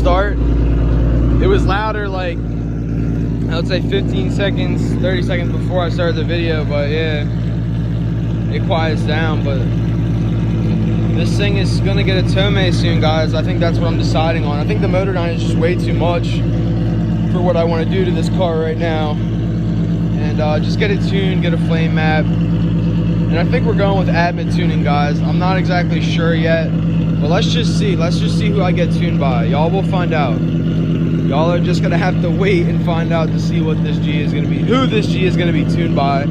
start. It was louder like, I would say 15 seconds, 30 seconds before I started the video, but yeah, it quiets down. But this thing is gonna get a tome soon, guys. I think that's what I'm deciding on. I think the motor 9 is just way too much for what I want to do to this car right now. And just get it tuned, get a flame map. And I think we're going with admin tuning, guys. I'm not exactly sure yet, but let's just see who I get tuned by. Y'all will find out. Y'all are just gonna have to wait and find out to see what this G is gonna be, who this G is gonna be tuned by.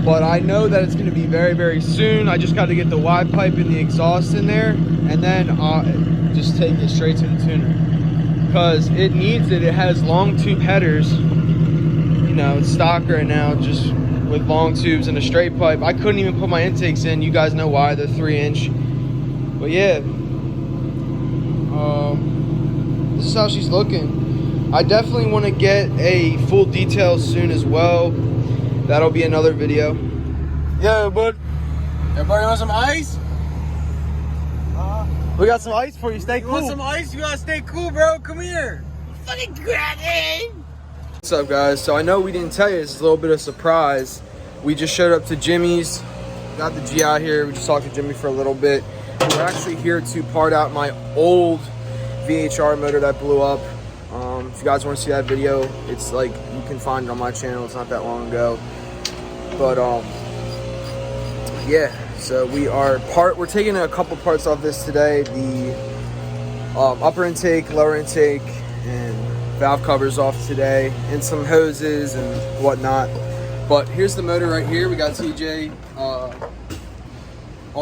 But I know that it's gonna be very, very soon. I just got to get the Y pipe and the exhaust in there, and then just take it straight to the tuner. Because it needs it. It has long tube headers. You know, it's stock right now, just with long tubes and a straight pipe. I couldn't even put my intakes in. You guys know why, they're 3-inch. But yeah. This is how she's looking. I definitely want to get a full detail soon as well. That'll be another video. Yo, bud. Everybody want some ice? We got some ice for you. Stay cool. You want some ice? You gotta stay cool, bro. Come here. Fucking grab it. What's up, guys? So I know we didn't tell you. It's a little bit of a surprise. We just showed up to Jimmy's. Got the G out here. We just talked to Jimmy for a little bit. We're actually here to part out my old VHR motor that blew up. If you guys want to see that video, it's like, you can find it on my channel. It's not that long ago. But yeah, so we're taking a couple parts off this today. The upper intake, lower intake, and valve covers off today, and some hoses and whatnot. But here's the motor right here. We got TJ on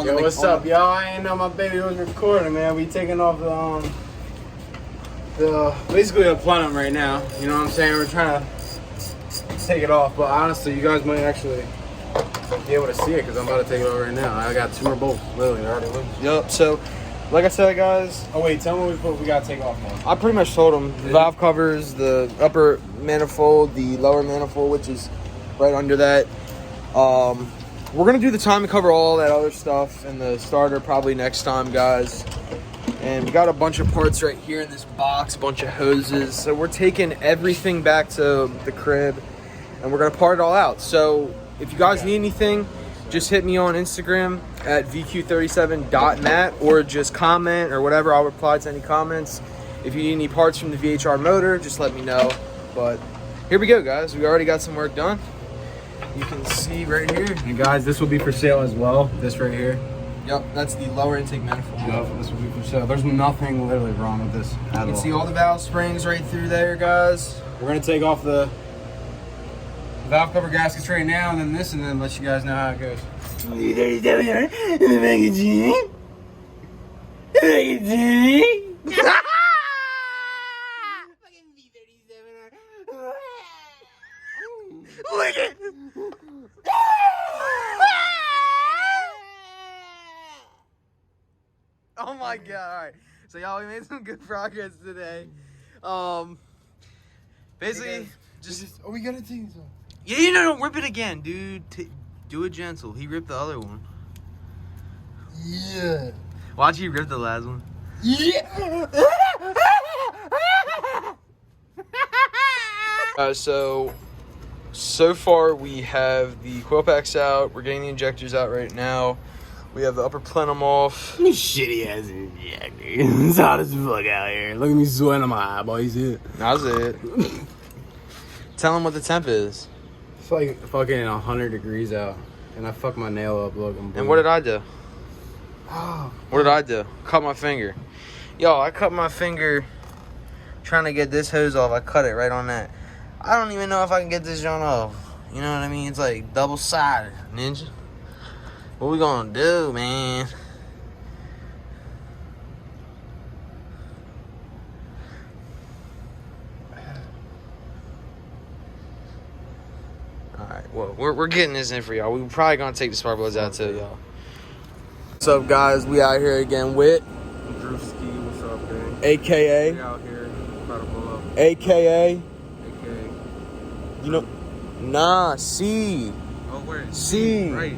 Yo, the what's up, y'all? I ain't know my baby was recording, man. We taking off basically the plenum right now. You know what I'm saying? We're trying to take it off, but honestly, you guys might actually be able to see it because I'm about to take it off right now. I got 2 more bolts, literally. They're already loose. Yep. So, like I said, guys. Oh wait, tell me what we gotta take off now. I pretty much told them the valve covers, the upper manifold, the lower manifold, which is right under that. We're gonna do the time to cover all that other stuff and the starter probably next time, guys. And we got a bunch of parts right here in this box, a bunch of hoses. So we're taking everything back to the crib and we're gonna part it all out. So if you guys need anything, just hit me on Instagram at vq37.mat or just comment or whatever. I'll reply to any comments. If you need any parts from the VHR motor, just let me know. But here we go, guys. We already got some work done. You can see right here. And guys, this will be for sale as well. This right here. Yep, that's the lower intake manifold. Yep, this will be for sale. There's nothing literally wrong with this at all. You can see all the valve springs right through there, guys. We're gonna take off the valve cover gaskets right now, and then this, and then let you guys know how it goes. Oh my god, alright. So y'all, we made some good progress today. Basically, Oh, we gotta take this off. yeah, don't rip it again, dude. Do it gentle. He ripped the other one. Yeah. Watch you rip the last one. Yeah. So far we have the coil packs out. We're getting the injectors out right now. We have the upper plenum off. Shitty ass injector. It's hot as fuck out here. Look at me sweating on my eyeball. You see it? That's it. Tell him what the temp is. It's like fucking 100 degrees out. And I fucked my nail up. Look, I'm blue. And what did I do? Oh, What did I do? Cut my finger. Yo, I cut my finger trying to get this hose off. I cut it right on that. I don't even know if I can get this joint off. You know what I mean? It's like double-sided, ninja. What we gonna do, man? Alright, well, we're getting this in for y'all. We're probably gonna take the spark plugs out too, y'all. What's up, guys? We out here again with Drewski, what's up, man? AKA We out here, about to blow up. AKA AKA. You know, nah, C. Oh, where? C. Right.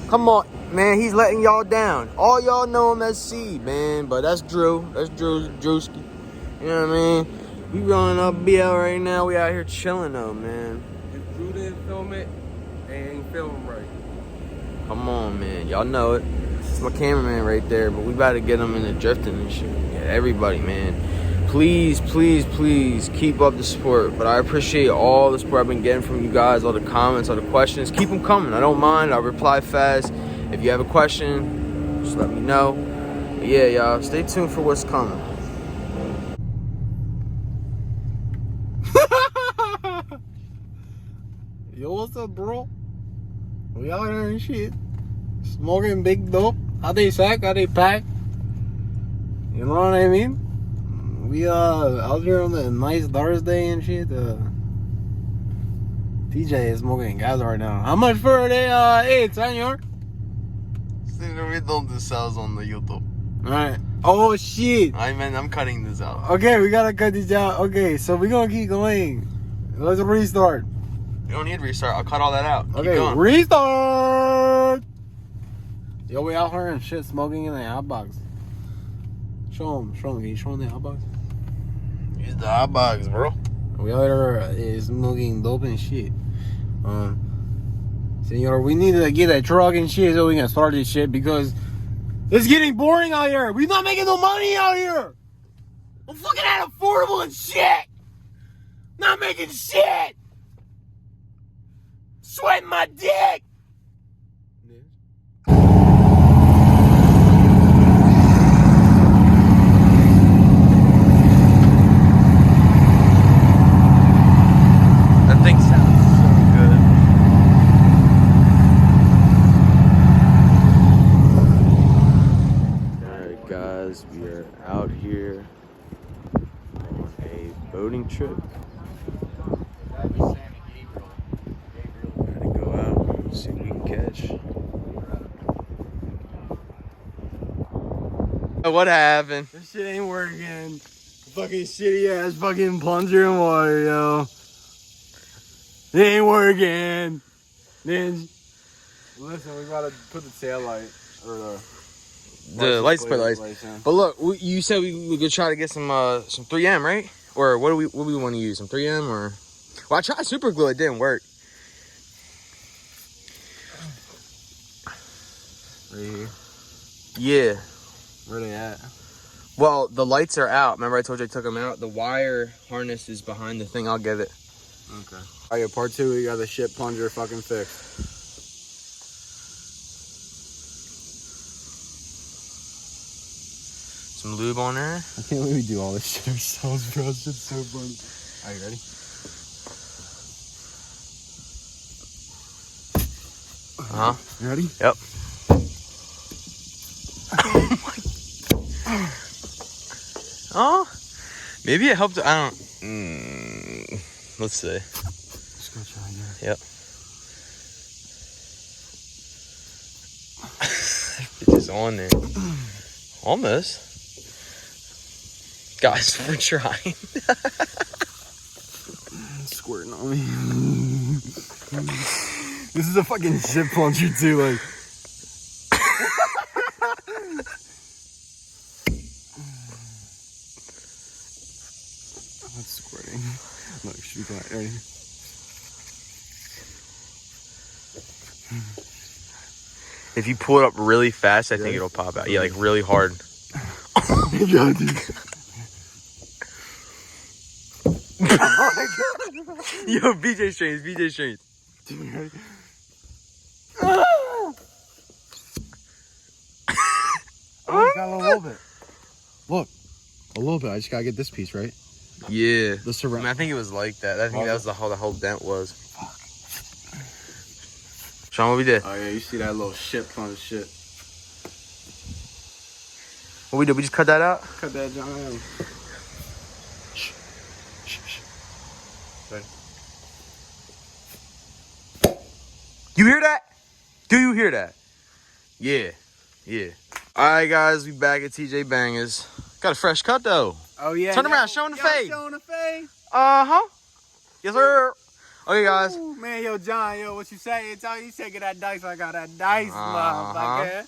Come on, man. He's letting y'all down. All y'all know him as C, man. But that's Drew. That's Drewski. You know what I mean? We rolling up BL right now. We out here chilling though, man. If Drew didn't film it, they ain't filming right. Come on, man. Y'all know it. It's my cameraman right there, but we about to get him into drifting and shit. Yeah, everybody, man. Please, please, please keep up the support. But I appreciate all the support I've been getting from you guys, all the comments, all the questions. Keep them coming. I don't mind. I'll reply fast. If you have a question, just let me know. But yeah, y'all, stay tuned for what's coming. Yo, what's up, bro? We out here and shit. Smoking big dope. How they sack? How they pack? You know what I mean? We out here on the nice Thursday and shit. TJ is smoking gas right now. How much for the eight, senor? We don't do sales on the YouTube. Alright. Oh shit. I'm cutting this out. Okay, we gotta cut this out. Okay, so we're gonna keep going. Let's restart. You don't need to restart. I'll cut all that out. Keep Okay, going. restart. Yo, we out here and shit smoking in the hotbox. Show him. Can you show him the hotbox? Use the hot box, bro. We out here smoking dope and shit. Senor, we need to get a truck and shit so we can start this shit because it's getting boring out here. We're not making no money out here. I'm fucking at affordable and shit. Not making shit. Sweating my dick. That thing sounds so good. Alright guys, we are out here on a boating trip. Gotta go out, see what we can catch. What happened? This shit ain't working. Fucking shitty ass fucking plunger in water, yo. It ain't working. Then listen, we gotta put the tail light or The lights put lights. But look, you said we could try to get some 3M, right? Or what do we want to use? Some 3M or? Well, I tried super glue. It didn't work. Right here. Yeah. Where they at? Well, the lights are out. Remember I told you I took them out? The wire harness is behind the thing. I'll get it. Okay. Alright, part 2, we got the shit plunger fucking fixed. Some lube on there. I can't believe we do all this shit ourselves, bro. This shit's so funny. Are you ready? Uh-huh. You ready? Yep. Oh, maybe it helped. I don't. Let's see. Just go try again. Yep. It's just on there. Almost. Guys, we're trying. Squirting on me. This is a fucking shit plunger too, like. That's squirting. Look, should we go out? Ready? If you pull it up really fast, I think it'll pop out. Yeah, like really hard. Yeah, dude. Yo, BJ Strains. Dude, ready? Oh, got a little bit. Look, a little bit. I just gotta get this piece right. Yeah. The surround. I think it was like that. I think that was the whole dent was. Sean, what we did? Oh yeah, you see that little shit plunge shit. What we did? We just cut that out? Cut that John out. Shh. Ready? You hear that? Do you hear that? Yeah. Alright guys, we back at TJ Bangers. Got a fresh cut though. Oh yeah. Turn around, show 'em the fade. Showing the fade. Uh-huh. Yes, sir. Okay, guys. Ooh, man, yo, John, what you say? It's all you taking that dice. I got that dice, motherfucker.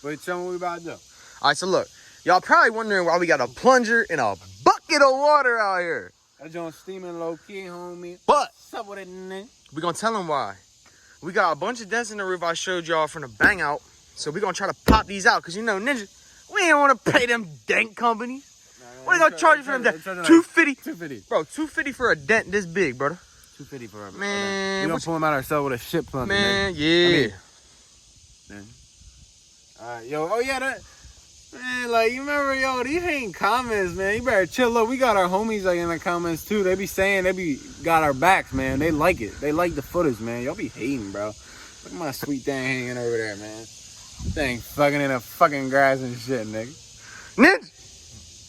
But show me what we about to do. Alright, so look. Y'all probably wondering why we got a plunger in a bucket bucket of water out here. That joint steaming low key, homie. But What's up with it, nigga? we gonna tell them why. We got a bunch of dents in the roof I showed y'all from the bang out. So we gonna try to pop these out. Cause you know, Ninja, we ain't wanna pay them dent companies. What are they gonna charge you for them dents? $250. $250. Bro, $250 for a dent this big, brother. $250 for a Man, we gonna pull them out ourselves with a shit plumber, man, nigga. yeah. Alright, yo, oh yeah, that, man, like, you remember, yo, these ain't comments, man. You better chill up. We got our homies, like, in the comments, too. They be saying, got our backs, man. They like it. They like the footage, man. Y'all be hating, bro. Look at my sweet thing hanging over there, man. Thing fucking in the fucking grass and shit, nigga.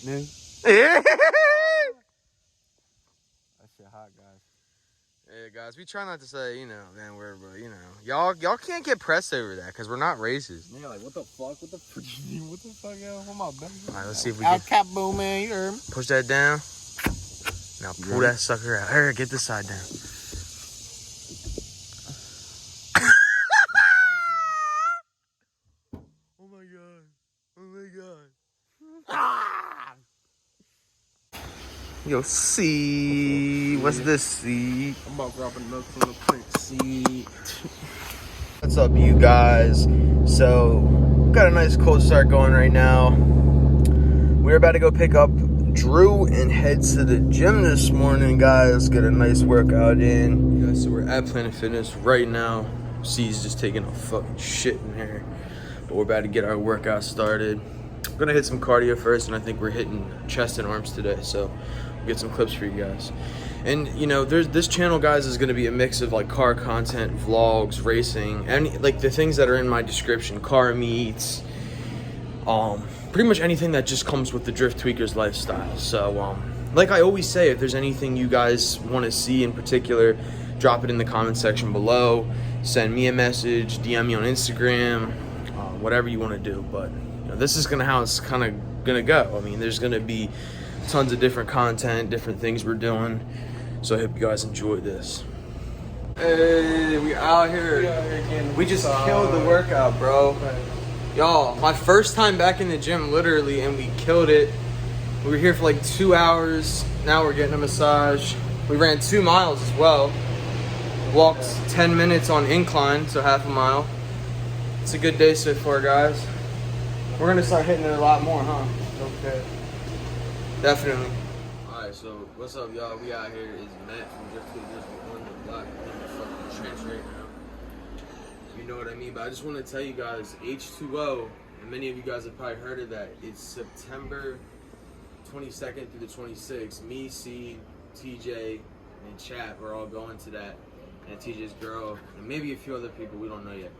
Ninja. Yeah. That shit hot, guys. Yeah, guys, we try not to say, you know, man, but you know, y'all can't get pressed over that because we're not racist. Man, like, what the fuck? What the fuck, yo? What my back? All right, let's see if we Al can Capo, man, you heard me. push that down. Now pull that sucker out. Here, get this side down. Oh my god. Oh my god. Ah! Yo, C. What's this, C? I'm about dropping nuts on the print seat. What's up, you guys? So, got a nice cold start going right now. We're about to go pick up Drew and head to the gym this morning, guys. Get a nice workout in. Guys, so we're at Planet Fitness right now. C's just taking a fucking shit in here. But we're about to get our workout started. I'm gonna hit some cardio first, and I think we're hitting chest and arms today. So, we'll get some clips for you guys. And you know, this channel, guys, is gonna be a mix of like car content, vlogs, racing, and like the things that are in my description, car meets, pretty much anything that just comes with the DriftTweakers lifestyle. So, like I always say, if there's anything you guys want to see in particular, drop it in the comment section below. Send me a message, DM me on Instagram, whatever you want to do. But you know, this is how it's kind of gonna go. I mean, there's gonna be tons of different content, different things we're doing. So I hope you guys enjoy this. Hey, we out here. We just killed the workout, bro. Y'all, my first time back in the gym, literally, and we killed it. We were here for like 2 hours. Now we're getting a massage. We ran 2 miles as well. Walked 10 minutes on incline, so half a mile. It's a good day so far, guys. We're gonna start hitting it a lot more, huh? Okay. Definitely. Alright, so what's up, y'all? We out here. It's Matt from DriftTweakers. We're on the block in the fucking trench right now. You know what I mean? But I just want to tell you guys, H2O, and many of you guys have probably heard of that. It's September 22nd through the 26th. Me, C, TJ, and Chat, we're all going to that. And TJ's girl, and maybe a few other people, we don't know yet.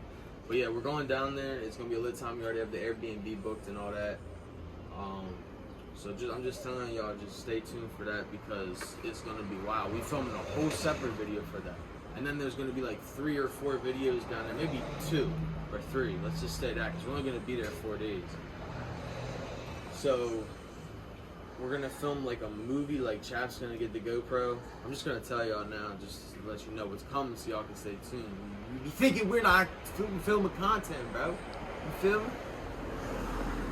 But yeah, we're going down there. It's going to be a lit time. We already have the Airbnb booked and all that. So I'm just telling y'all, just stay tuned for that because it's going to be wild. We filmed a whole separate video for that. And then there's going to be like 3 or 4 videos down there, maybe 2 or 3. Let's just say that because we're only going to be there 4 days. So we're going to film like a movie, like Chap's going to get the GoPro. I'm just going to tell y'all now, just to let you know what's coming so y'all can stay tuned. You be thinking we're not filming content, bro. You feel me?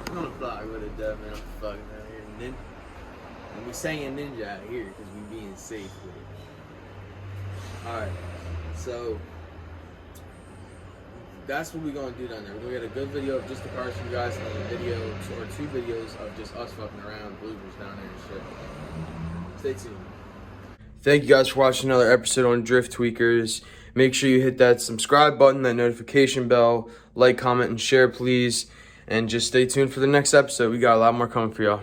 I'm on a vlog with it, though, man. I'm fucking out here. Ninja. And we saying ninja out here because we being safe with it. Alright. So that's what we're gonna do down there. We're gonna get a good video of just the cars for you guys, and then a video or 2 videos of just us fucking around, bloopers down there and shit. Stay tuned. Thank you guys for watching another episode on DriftTweakers. Make sure you hit that subscribe button, that notification bell, like, comment, and share, please. And just stay tuned for the next episode. We got a lot more coming for y'all.